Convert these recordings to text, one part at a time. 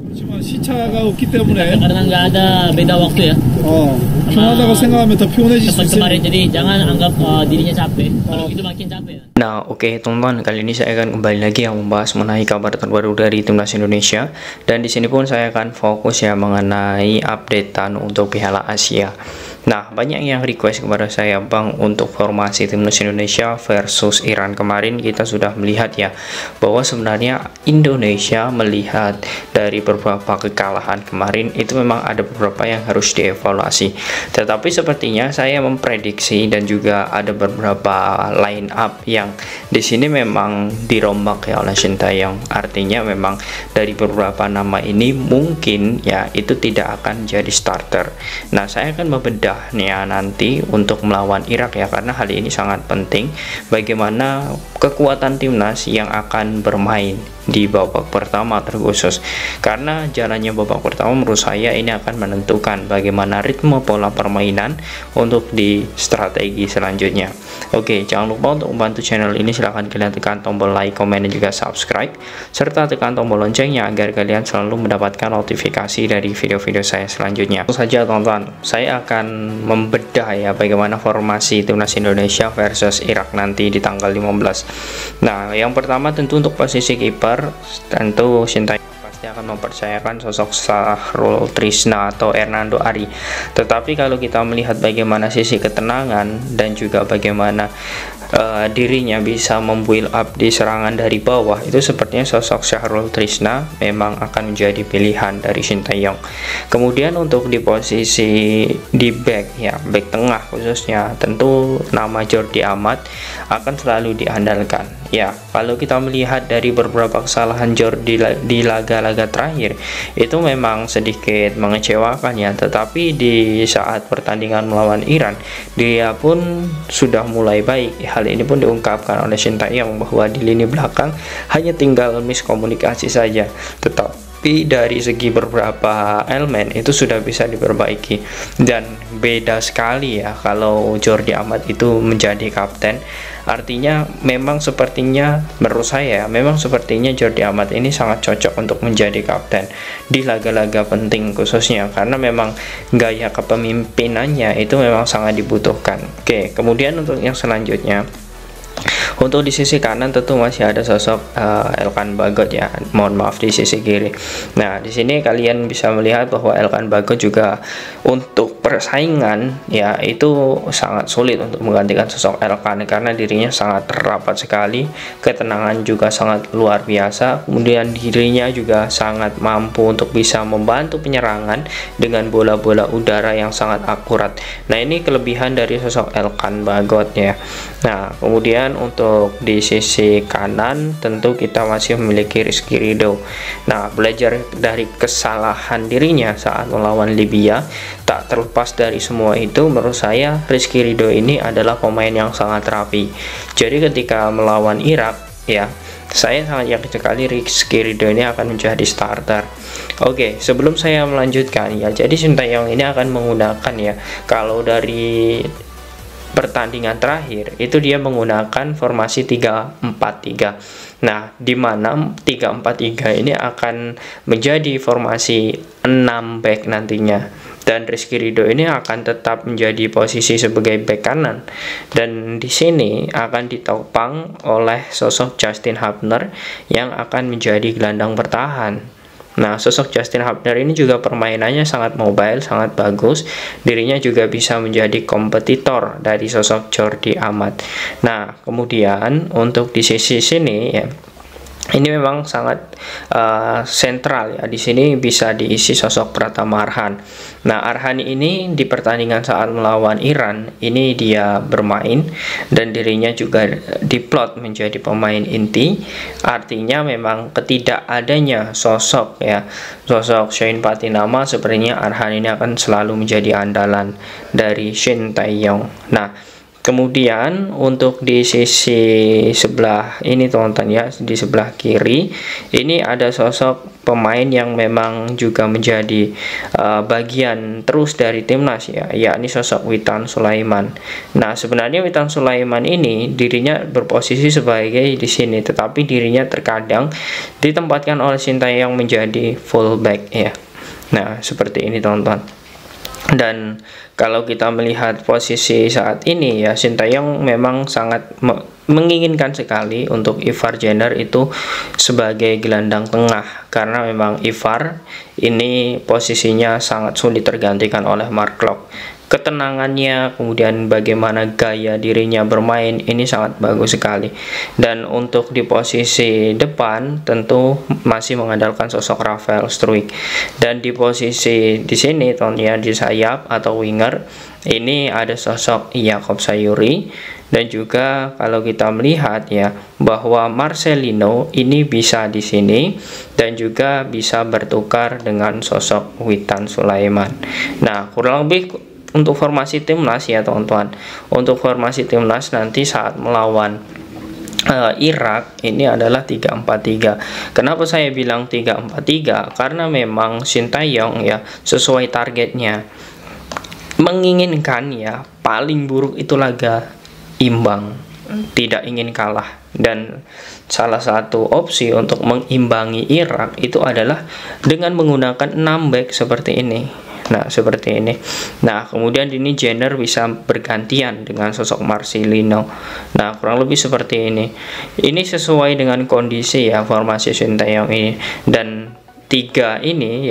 그렇지만 시차가 없기 때문에 Karena nggak ada beda waktu ya. 피곤하다고 생각하면 더 피곤해질 수 Seperti kemarin, 있어요. jadi jangan anggap dirinya capek. Kalau itu makin capek. Nah, oke teman-teman, kali ini saya akan kembali lagi yang membahas mengenai kabar terbaru dari timnas Indonesia. Dan di sini pun saya akan fokus ya mengenai updatean untuk Piala Asia. Nah, banyak yang request kepada saya, Bang, untuk formasi timnas Indonesia versus Iran. Kemarin kita sudah melihat ya bahwa sebenarnya Indonesia melihat dari beberapa kekalahan kemarin itu memang ada beberapa yang harus dievaluasi. Tetapi sepertinya saya memprediksi dan juga ada beberapa line up yang di sini memang dirombak ya oleh Sintayong. Artinya memang dari beberapa nama ini mungkin ya itu tidak akan jadi starter. Nah, saya akan membedah ya nanti untuk melawan Irak ya, karena hal ini sangat penting bagaimana kekuatan timnas yang akan bermain di babak pertama terkhusus, karena jalannya babak pertama menurut saya ini akan menentukan bagaimana ritme pola permainan untuk di strategi selanjutnya. Oke, jangan lupa untuk membantu channel ini, silahkan kalian tekan tombol like, komen, dan juga subscribe, serta tekan tombol loncengnya agar kalian selalu mendapatkan notifikasi dari video-video saya selanjutnya. Langsung saja teman-teman, saya akan membedah ya bagaimana formasi timnas Indonesia versus Irak nanti di tanggal 15. Nah, yang pertama tentu untuk posisi kiper, tentu Sintayong pasti akan mempercayakan sosok Syahrul Trisna atau Hernando Ari. Tetapi kalau kita melihat bagaimana sisi ketenangan dan juga bagaimana dirinya bisa membuild up di serangan dari bawah, itu sepertinya sosok Syahrul Trisna memang akan menjadi pilihan dari Sintayong. Kemudian untuk di posisi di back ya, back tengah khususnya, tentu nama Jordi Amat akan selalu diandalkan ya. Kalau kita melihat dari beberapa kesalahan Jordi di laga-laga terakhir itu memang sedikit mengecewakan ya, tetapi di saat pertandingan melawan Iran dia pun sudah mulai baik. Hal ini pun diungkapkan oleh Sintayong bahwa di lini belakang hanya tinggal miskomunikasi saja, tetapi dari segi beberapa elemen itu sudah bisa diperbaiki. Dan beda sekali ya kalau Jordi Amat itu menjadi kapten. Artinya memang sepertinya menurut saya memang sepertinya Jordi Amat ini sangat cocok untuk menjadi kapten di laga-laga penting khususnya, karena memang gaya kepemimpinannya itu memang sangat dibutuhkan. Oke, kemudian untuk yang selanjutnya, untuk di sisi kanan tentu masih ada sosok Elkan Bagot ya, mohon maaf di sisi kiri. Nah, di sini kalian bisa melihat bahwa Elkan Bagot juga untuk persaingan ya itu sangat sulit untuk menggantikan sosok Elkan, karena dirinya sangat rapat sekali, ketenangan juga sangat luar biasa, kemudian dirinya juga sangat mampu untuk bisa membantu penyerangan dengan bola-bola udara yang sangat akurat. Nah, ini kelebihan dari sosok Elkan Bagot ya. Nah, kemudian untuk di sisi kanan tentu kita masih memiliki Rizky Ridho. Nah, belajar dari kesalahan dirinya saat melawan Libya, tak terlepas dari semua itu menurut saya Rizky Ridho ini adalah pemain yang sangat rapi. Jadi ketika melawan Irak ya, saya sangat yakin sekali Rizky Ridho ini akan menjadi starter. Oke, sebelum saya melanjutkan ya, jadi Sintayong ini akan menggunakan ya, kalau dari pertandingan terakhir itu dia menggunakan formasi 3-4-3. Nah, di mana 3-4-3 ini akan menjadi formasi 6 back nantinya, dan Rizky Ridho ini akan tetap menjadi posisi sebagai back kanan, dan di sini akan ditopang oleh sosok Justin Hubner yang akan menjadi gelandang bertahan. Nah, sosok Justin Hubner ini juga permainannya sangat mobile, sangat bagus. Dirinya juga bisa menjadi kompetitor dari sosok Jordi Amat. Nah, kemudian untuk di sisi sini ya, ini memang sangat sentral ya. Di sini bisa diisi sosok Pratama Arhan. Nah, Arhan ini di pertandingan saat melawan Iran ini dia bermain dan dirinya juga diplot menjadi pemain inti. Artinya memang ketidakadanya sosok ya, sosok Shein Patinama, sepertinya Arhan ini akan selalu menjadi andalan dari Sintayong. Nah, Kemudian untuk di sisi sebelah ini teman-teman ya, di sebelah kiri ini ada sosok pemain yang memang juga menjadi bagian terus dari timnas ya, yakni sosok Witan Sulaiman. Nah, sebenarnya Witan Sulaiman ini dirinya berposisi sebagai di sini, tetapi dirinya terkadang ditempatkan oleh Sintayong menjadi fullback ya. Nah, seperti ini teman-teman. Dan kalau kita melihat posisi saat ini ya, Sintayong memang sangat menginginkan sekali untuk Ivar Jenner itu sebagai gelandang tengah, karena memang Ivar ini posisinya sangat sulit tergantikan oleh Mark Klok. Ketenangannya, kemudian bagaimana gaya dirinya bermain ini sangat bagus sekali. Dan untuk di posisi depan tentu masih mengandalkan sosok Rafael Struijk. Dan di posisi di sini ya, di sayap atau winger ini ada sosok Jakob Sayuri. Dan juga kalau kita melihat ya, bahwa Marcelino ini bisa di sini dan juga bisa bertukar dengan sosok Witan Sulaiman. Nah, kurang lebih untuk formasi timnas ya teman-teman. Untuk formasi timnas nanti saat melawan Irak ini adalah 3-4-3. Kenapa saya bilang 3-4-3? Karena memang Sintayong ya sesuai targetnya menginginkan ya paling buruk itu laga imbang, tidak ingin kalah. Dan salah satu opsi untuk mengimbangi Irak itu adalah dengan menggunakan 6 back seperti ini. Nah, seperti ini. Nah, kemudian ini Jenner bisa bergantian dengan sosok Marcelino. Nah, kurang lebih seperti ini. Ini sesuai dengan kondisi ya formasi Sintayong ini. Dan tiga ini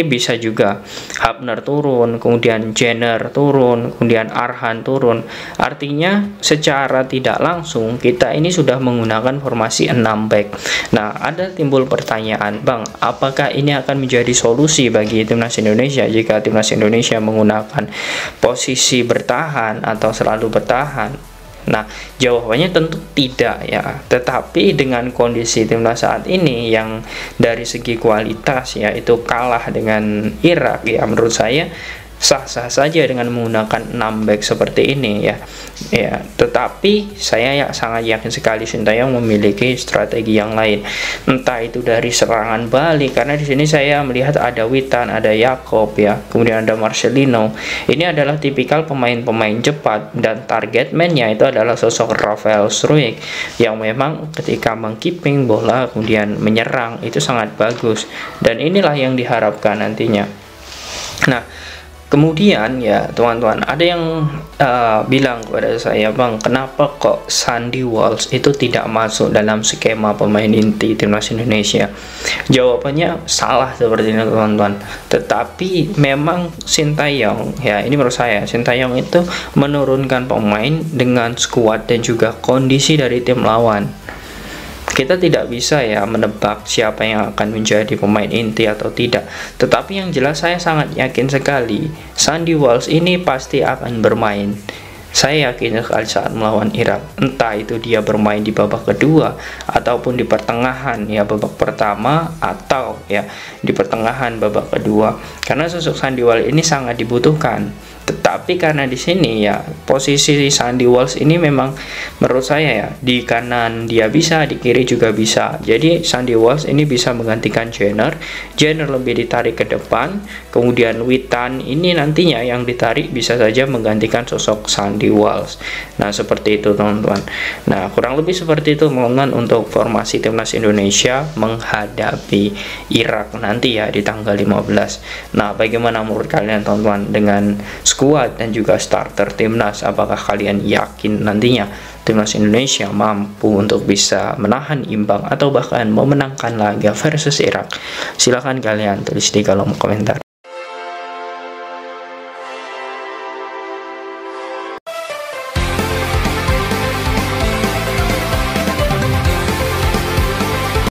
bisa juga Hapner turun, kemudian Jenner turun, kemudian Arhan turun. Artinya secara tidak langsung kita ini sudah menggunakan formasi 6 back. Nah, ada timbul pertanyaan, Bang, apakah ini akan menjadi solusi bagi timnas Indonesia jika timnas Indonesia menggunakan posisi bertahan atau selalu bertahan? Nah, jawabannya tentu tidak ya. Tetapi dengan kondisi timnas saat ini yang dari segi kualitas ya itu kalah dengan Irak ya, menurut saya sah-sah saja dengan menggunakan 6 back seperti ini ya. Ya, tetapi saya sangat yakin sekali Sintayong memiliki strategi yang lain. Entah itu dari serangan balik, karena di sini saya melihat ada Witan, ada Jakob ya, kemudian ada Marcelino. Ini adalah tipikal pemain-pemain cepat dan target man-nya itu adalah sosok Rafael Struijk yang memang ketika mengkeeping bola kemudian menyerang itu sangat bagus, dan inilah yang diharapkan nantinya. Nah, kemudian ya teman-teman, ada yang bilang kepada saya, Bang, kenapa kok Sandy Walsh itu tidak masuk dalam skema pemain inti timnas Indonesia? Jawabannya salah seperti ini teman-teman. Tetapi memang Sintayong ya, ini menurut saya Sintayong itu menurunkan pemain dengan skuad dan juga kondisi dari tim lawan. Kita tidak bisa ya menebak siapa yang akan menjadi pemain inti atau tidak. Tetapi yang jelas saya sangat yakin sekali Sandy Walsh ini pasti akan bermain. Saya yakin sekali saat melawan Irak. Entah itu dia bermain di babak kedua ataupun di pertengahan ya babak pertama, atau ya di pertengahan babak kedua. Karena sosok Sandy Walsh ini sangat dibutuhkan. Tetapi karena di sini ya posisi Sandy Walsh ini memang menurut saya ya di kanan dia bisa, di kiri juga bisa. Jadi Sandy Walsh ini bisa menggantikan Jenner. Jenner lebih ditarik ke depan, kemudian Witan ini nantinya yang ditarik bisa saja menggantikan sosok Sandy Walsh. Nah, seperti itu teman-teman. Nah, kurang lebih seperti itu teman-teman untuk formasi timnas Indonesia menghadapi Irak nanti ya di tanggal 15. Nah, bagaimana menurut kalian teman-teman dengan skuad dan juga starter timnas? Apakah kalian yakin nantinya timnas Indonesia mampu untuk bisa menahan imbang atau bahkan memenangkan laga versus Irak? Silahkan kalian tulis di kolom komentar.